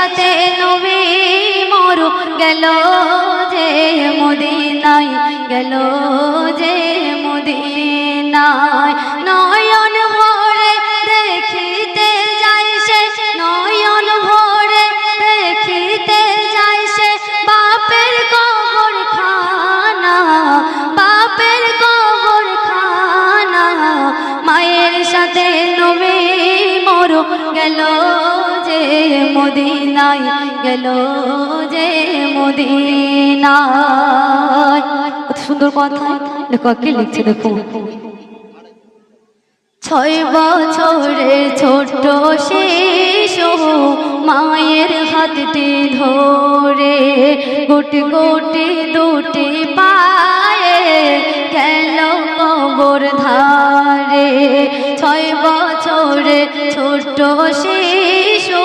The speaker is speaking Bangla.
সাথে নবী মোর গেল যে মদিনায়, গেল যে মদিনায়। নয়ন ভরে দেখিতে যায় সে, নয়ন ভরে দেখিতে যায় সে বাপের কবর খানা, বাপের কবর খানা। মায়ের সাথে নবী মোর গেল যে মদিনায়, গেল যে মদিনায়। কত সুন্দর কথা লেখক কি লিখছে দেখো। 6 বছরের ছোট্ট শিশু মায়ের হাতটি ধরে গুটি গুটি দুটি পায়ে গেল কবর ধারে। 6 বছরের ছোট্ট শিশু